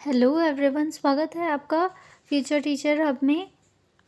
Hello everyone, स्वागत है आपका फ्यूचर टीचर हब में।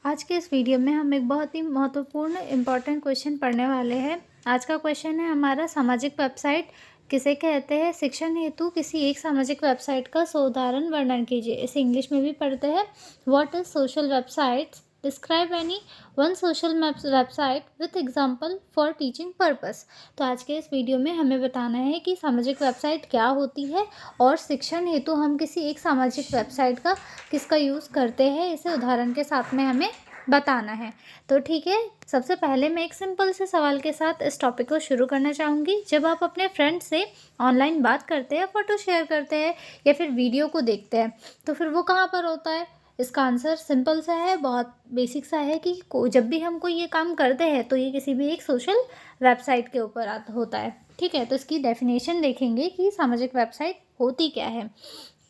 आज के इस वीडियो में हम एक बहुत ही महत्वपूर्ण इम्पॉर्टेंट क्वेश्चन पढ़ने वाले हैं। आज का क्वेश्चन है हमारा, सामाजिक वेबसाइट किसे कहते हैं। शिक्षण हेतु किसी एक सामाजिक वेबसाइट का उदाहरण वर्णन कीजिए। इसे इंग्लिश में भी पढ़ते हैं। What is social websites? Describe any one social website with example for teaching purpose. तो आज के इस वीडियो में हमें बताना है कि सामाजिक वेबसाइट क्या होती है और शिक्षण हेतु हम किसी एक सामाजिक वेबसाइट का किसका यूज़ करते हैं, इसे उदाहरण के साथ में हमें बताना है। तो ठीक है, सबसे पहले मैं एक सिंपल से सवाल के साथ इस टॉपिक को शुरू करना चाहूँगी। जब आप अपने फ्रेंड से ऑनलाइन बात करते हैं, फ़ोटो शेयर करते हैं या फिर वीडियो को देखते हैं, तो फिर वो कहाँ पर होता है? इसका आंसर सिंपल सा है, बहुत बेसिक सा है कि जब भी हम कोई ये काम करते हैं तो ये किसी भी एक सोशल वेबसाइट के ऊपर होता है। ठीक है, तो इसकी डेफिनेशन देखेंगे कि सामाजिक वेबसाइट होती क्या है।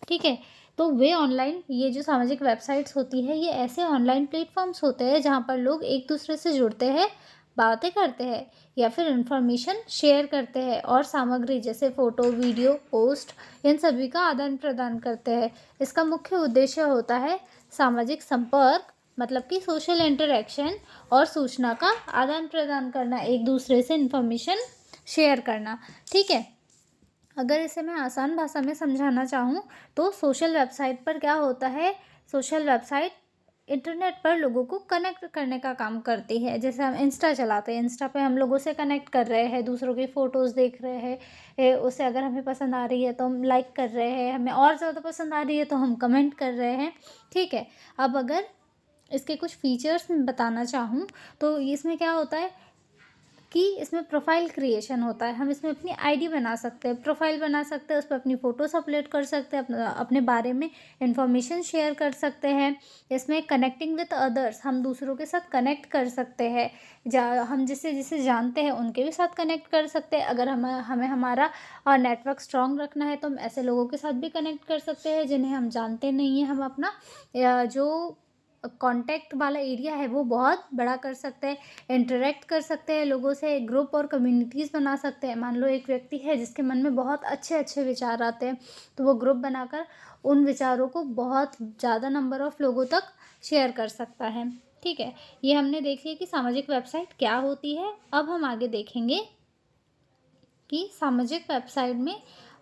ठीक है, तो वे ऑनलाइन, ये जो सामाजिक वेबसाइट्स होती है, ये ऐसे ऑनलाइन प्लेटफॉर्म्स होते हैं जहाँ पर लोग एक दूसरे से जुड़ते हैं, बातें करते हैं या फिर इंफॉर्मेशन शेयर करते हैं और सामग्री जैसे फ़ोटो, वीडियो, पोस्ट, इन सभी का आदान प्रदान करते हैं। इसका मुख्य उद्देश्य होता है सामाजिक संपर्क, मतलब कि सोशल इंटरेक्शन, और सूचना का आदान प्रदान करना, एक दूसरे से इंफॉर्मेशन शेयर करना। ठीक है, अगर इसे मैं आसान भाषा में समझाना चाहूँ तो सोशल वेबसाइट पर क्या होता है, सोशल वेबसाइट इंटरनेट पर लोगों को कनेक्ट करने का काम करती है। जैसे हम इंस्टा चलाते हैं, इंस्टा पे हम लोगों से कनेक्ट कर रहे हैं, दूसरों की फ़ोटोज़ देख रहे हैं, उसे अगर हमें पसंद आ रही है तो हम लाइक कर रहे हैं, हमें और ज़्यादा पसंद आ रही है तो हम कमेंट कर रहे हैं। ठीक है, अब अगर इसके कुछ फीचर्स मैं बताना चाहूँ तो इसमें क्या होता है कि इसमें प्रोफाइल क्रिएशन होता है। हम इसमें अपनी आईडी बना सकते हैं, प्रोफाइल बना सकते हैं, उस पर अपनी फ़ोटोज़ अपलोड कर सकते हैं, अपने बारे में इंफॉर्मेशन शेयर कर सकते हैं। इसमें कनेक्टिंग विद अदर्स, हम दूसरों के साथ कनेक्ट कर सकते हैं। हम जिसे जिसे जानते हैं उनके भी साथ कनेक्ट कर सकते हैं। अगर हमें हमारा नेटवर्क स्ट्रॉन्ग रखना है तो हम ऐसे लोगों के साथ भी कनेक्ट कर सकते हैं जिन्हें हम जानते नहीं हैं। हम अपना जो कॉन्टैक्ट वाला एरिया है वो बहुत बड़ा कर सकते हैं, इंटरेक्ट कर सकते हैं लोगों से, ग्रुप और कम्युनिटीज़ बना सकते हैं। मान लो एक व्यक्ति है जिसके मन में बहुत अच्छे अच्छे विचार आते हैं, तो वो ग्रुप बनाकर उन विचारों को बहुत ज़्यादा नंबर ऑफ़ लोगों तक शेयर कर सकता है। ठीक है, ये हमने देख लिया कि सामाजिक वेबसाइट क्या होती है। अब हम आगे देखेंगे कि सामाजिक वेबसाइट में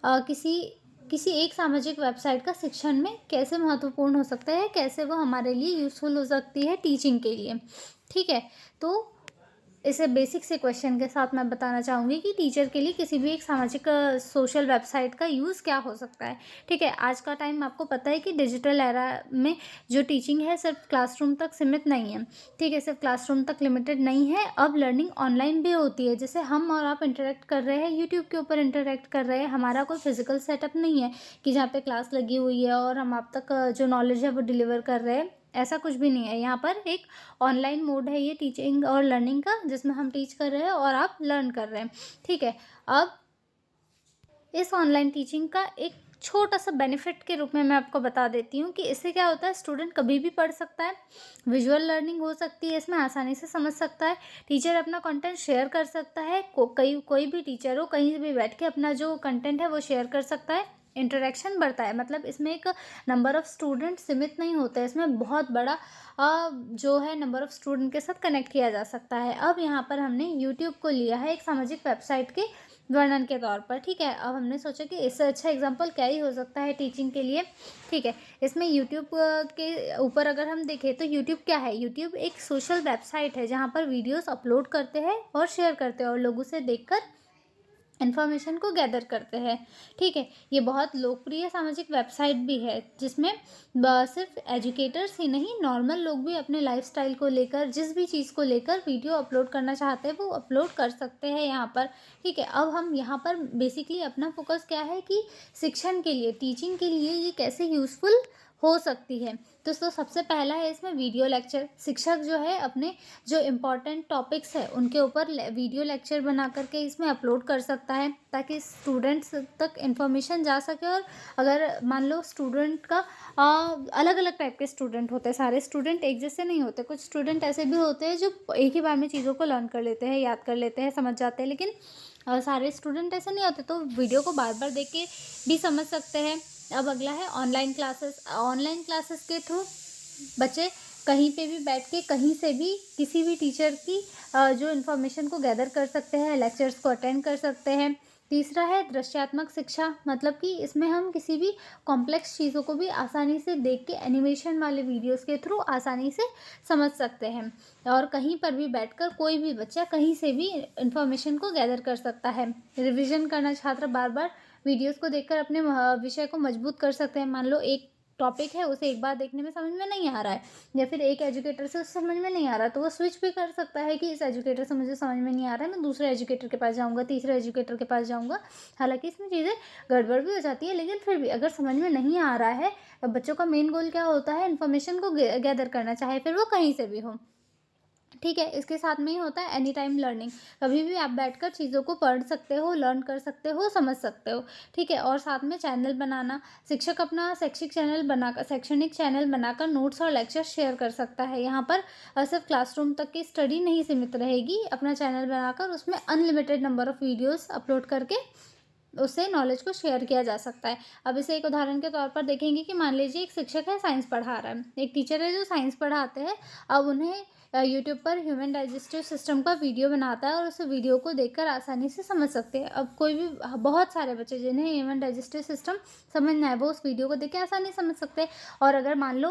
किसी किसी एक सामाजिक वेबसाइट का शिक्षण में कैसे महत्वपूर्ण हो सकता है, कैसे वो हमारे लिए यूज़फुल हो सकती है टीचिंग के लिए। ठीक है, तो इसे बेसिक से क्वेश्चन के साथ मैं बताना चाहूँगी कि टीचर के लिए किसी भी एक सामाजिक सोशल वेबसाइट का यूज़ क्या हो सकता है। ठीक है, आज का टाइम आपको पता है कि डिजिटल एरा में जो टीचिंग है सिर्फ क्लासरूम तक सीमित नहीं है। ठीक है, सिर्फ क्लासरूम तक लिमिटेड नहीं है, अब लर्निंग ऑनलाइन भी होती है। जैसे हम और आप इंटरेक्ट कर रहे हैं, यूट्यूब के ऊपर इंटरेक्ट कर रहे हैं, हमारा कोई फिजिकल सेटअप नहीं है कि जहाँ पे क्लास लगी हुई है और हम आप तक जो नॉलेज है वो डिलीवर कर रहे हैं। ऐसा कुछ भी नहीं है। यहाँ पर एक ऑनलाइन मोड है ये टीचिंग और लर्निंग का, जिसमें हम टीच कर रहे हैं और आप लर्न कर रहे हैं। ठीक है, अब इस ऑनलाइन टीचिंग का एक छोटा सा बेनिफिट के रूप में मैं आपको बता देती हूँ कि इससे क्या होता है, स्टूडेंट कभी भी पढ़ सकता है, विजुअल लर्निंग हो सकती है, इसमें आसानी से समझ सकता है, टीचर अपना कंटेंट शेयर कर सकता है, कोई भी टीचर हो कहीं भी बैठ के अपना जो कंटेंट है वो शेयर कर सकता है, इंटरेक्शन बढ़ता है। मतलब इसमें एक नंबर ऑफ़ स्टूडेंट सीमित नहीं होता है, इसमें बहुत बड़ा जो है नंबर ऑफ़ स्टूडेंट के साथ कनेक्ट किया जा सकता है। अब यहाँ पर हमने यूट्यूब को लिया है एक सामाजिक वेबसाइट के वर्णन के तौर पर। ठीक है, अब हमने सोचा कि इससे अच्छा एग्जाम्पल क्या ही हो सकता है टीचिंग के लिए। ठीक है, इसमें यूट्यूब के ऊपर अगर हम देखें तो यूट्यूब क्या है, यूट्यूब एक सोशल वेबसाइट है जहाँ पर वीडियोस अपलोड करते हैं और शेयर करते हैं और लोग उसे देखकर इन्फॉर्मेशन को गैदर करते हैं। ठीक है, ये बहुत लोकप्रिय सामाजिक वेबसाइट भी है जिसमें सिर्फ एजुकेटर्स ही नहीं, नॉर्मल लोग भी अपने लाइफस्टाइल को लेकर, जिस भी चीज़ को लेकर वीडियो अपलोड करना चाहते हैं वो अपलोड कर सकते हैं यहाँ पर। ठीक है, अब हम यहाँ पर बेसिकली अपना फोकस क्या है कि शिक्षण के लिए, टीचिंग के लिए ये कैसे यूज़फुल हो सकती है। तो सबसे पहला है इसमें वीडियो लेक्चर। शिक्षक जो है अपने जो इम्पॉर्टेंट टॉपिक्स है उनके ऊपर वीडियो लेक्चर बना करके इसमें अपलोड कर सकता है ताकि स्टूडेंट्स तक इन्फॉर्मेशन जा सके। और अगर मान लो स्टूडेंट का अलग अलग टाइप के स्टूडेंट होते हैं, सारे स्टूडेंट एक जैसे नहीं होते, कुछ स्टूडेंट ऐसे भी होते हैं जो एक ही बार में चीज़ों को लर्न कर लेते हैं, याद कर लेते हैं, समझ जाते हैं, लेकिन सारे स्टूडेंट ऐसे नहीं होते, तो वीडियो को बार बार देख के भी समझ सकते हैं। अब अगला है ऑनलाइन क्लासेस। ऑनलाइन क्लासेस के थ्रू बच्चे कहीं पे भी बैठ के कहीं से भी किसी भी टीचर की जो इन्फॉर्मेशन को गैदर कर सकते हैं, लेक्चर्स को अटेंड कर सकते हैं। तीसरा है दृश्यात्मक शिक्षा, मतलब कि इसमें हम किसी भी कॉम्प्लेक्स चीज़ों को भी आसानी से देख के एनिमेशन वाले वीडियोस के थ्रू आसानी से समझ सकते हैं। और कहीं पर भी बैठकर कोई भी बच्चा कहीं से भी इन्फॉर्मेशन को गैदर कर सकता है। रिविज़न करना, छात्र बार बार वीडियोस को देखकर अपने विषय को मजबूत कर सकते हैं। मान लो एक टॉपिक है, उसे एक बार देखने में समझ में नहीं आ रहा है, या फिर एक एजुकेटर से उसे समझ में नहीं आ रहा, तो वो स्विच भी कर सकता है कि इस एजुकेटर से मुझे समझ में नहीं आ रहा है, मैं दूसरे एजुकेटर के पास जाऊँगा, तीसरे एजुकेटर के पास जाऊँगा। हालांकि इसमें चीज़ें गड़बड़ भी हो जाती है, लेकिन फिर भी अगर समझ में नहीं आ रहा है, बच्चों का मेन गोल क्या होता है, इन्फॉर्मेशन को गैदर करना, चाहे फिर वो कहीं से भी हो। ठीक है, इसके साथ में ही होता है एनी टाइम लर्निंग। कभी भी आप बैठकर चीज़ों को पढ़ सकते हो, लर्न कर सकते हो, समझ सकते हो। ठीक है, और साथ में चैनल बनाना, शिक्षक अपना शैक्षणिक चैनल बनाकर नोट्स और लेक्चर शेयर कर सकता है। यहाँ पर सिर्फ क्लासरूम तक की स्टडी नहीं सीमित रहेगी, अपना चैनल बनाकर उसमें unlimited number of videos upload करके उससे नॉलेज को शेयर किया जा सकता है। अब इसे एक उदाहरण के तौर पर देखेंगे कि मान लीजिए एक शिक्षक है, साइंस पढ़ा रहा है, एक टीचर है जो साइंस पढ़ाते हैं। अब उन्हें यूट्यूब पर ह्यूमन डाइजेस्टिव सिस्टम का वीडियो बनाता है और उस वीडियो को देखकर आसानी से समझ सकते हैं। अब कोई भी बहुत सारे बच्चे जिन्हें ह्यूमन डाइजेस्टिव सिस्टम समझना है, वो उस वीडियो को देख के आसानी समझ सकते हैं। और अगर मान लो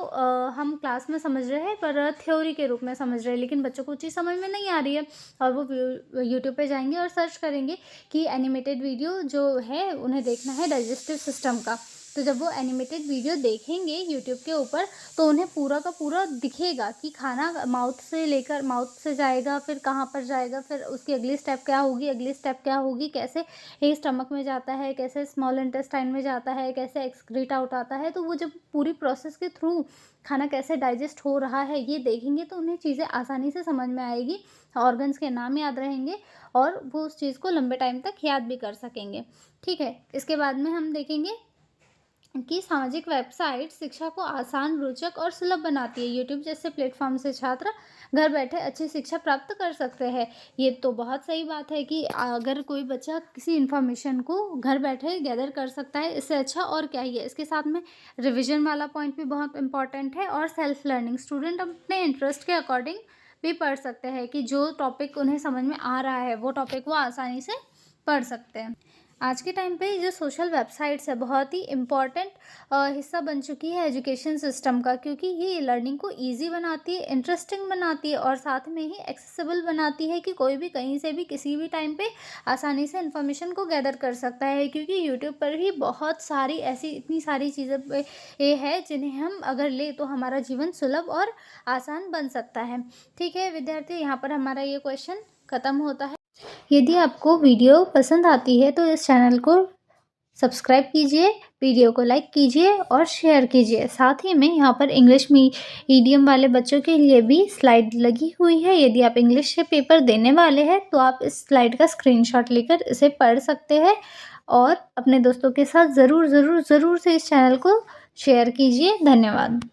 हम क्लास में समझ रहे हैं पर थ्योरी के रूप में समझ रहे हैं, लेकिन बच्चों को चीज़ समझ में नहीं आ रही है, और वो यूट्यूब पे जाएंगे और सर्च करेंगे कि एनिमेटेड वीडियो जो है उन्हें देखना है डाइजेस्टिव सिस्टम का, तो जब वो एनिमेटेड वीडियो देखेंगे यूट्यूब के ऊपर, तो उन्हें पूरा का पूरा दिखेगा कि खाना माउथ से जाएगा, फिर कहाँ पर जाएगा, फिर उसकी अगली स्टेप क्या होगी, कैसे ये स्टमक में जाता है, कैसे स्मॉल इंटेस्टाइन में जाता है, कैसे एक्सक्रीट आउट आता है। तो वो जब पूरी प्रोसेस के थ्रू खाना कैसे डाइजेस्ट हो रहा है ये देखेंगे, तो उन्हें चीज़ें आसानी से समझ में आएगी, ऑर्गन्स के नाम याद रहेंगे और वो उस चीज़ को लंबे टाइम तक याद भी कर सकेंगे। ठीक है, इसके बाद में हम देखेंगे कि सामाजिक वेबसाइट शिक्षा को आसान, रोचक और सुलभ बनाती है। यूट्यूब जैसे प्लेटफॉर्म से छात्र घर बैठे अच्छी शिक्षा प्राप्त कर सकते हैं। ये तो बहुत सही बात है कि अगर कोई बच्चा किसी इन्फॉर्मेशन को घर बैठे गैदर कर सकता है, इससे अच्छा और क्या ही है। इसके साथ में रिवीजन वाला पॉइंट भी बहुत इंपॉर्टेंट है, और सेल्फ लर्निंग, स्टूडेंट अपने इंटरेस्ट के अकॉर्डिंग भी पढ़ सकते हैं कि जो टॉपिक उन्हें समझ में आ रहा है वो टॉपिक वो आसानी से पढ़ सकते हैं। आज के टाइम पे जो सोशल वेबसाइट्स है बहुत ही इम्पॉर्टेंट हिस्सा बन चुकी है एजुकेशन सिस्टम का, क्योंकि ये लर्निंग को इजी बनाती है, इंटरेस्टिंग बनाती है, और साथ में ही एक्सेसिबल बनाती है कि कोई भी कहीं से भी किसी भी टाइम पे आसानी से इन्फॉर्मेशन को गैदर कर सकता है। क्योंकि यूट्यूब पर ही बहुत सारी ऐसी इतनी सारी चीज़ें ये है जिन्हें हम अगर ले तो हमारा जीवन सुलभ और आसान बन सकता है। ठीक है विद्यार्थी, यहाँ पर हमारा ये क्वेश्चन ख़त्म होता है। यदि आपको वीडियो पसंद आती है तो इस चैनल को सब्सक्राइब कीजिए, वीडियो को लाइक कीजिए और शेयर कीजिए। साथ ही में यहाँ पर इंग्लिश मीडियम वाले बच्चों के लिए भी स्लाइड लगी हुई है। यदि आप इंग्लिश के पेपर देने वाले हैं तो आप इस स्लाइड का स्क्रीनशॉट लेकर इसे पढ़ सकते हैं, और अपने दोस्तों के साथ ज़रूर से इस चैनल को शेयर कीजिए। धन्यवाद।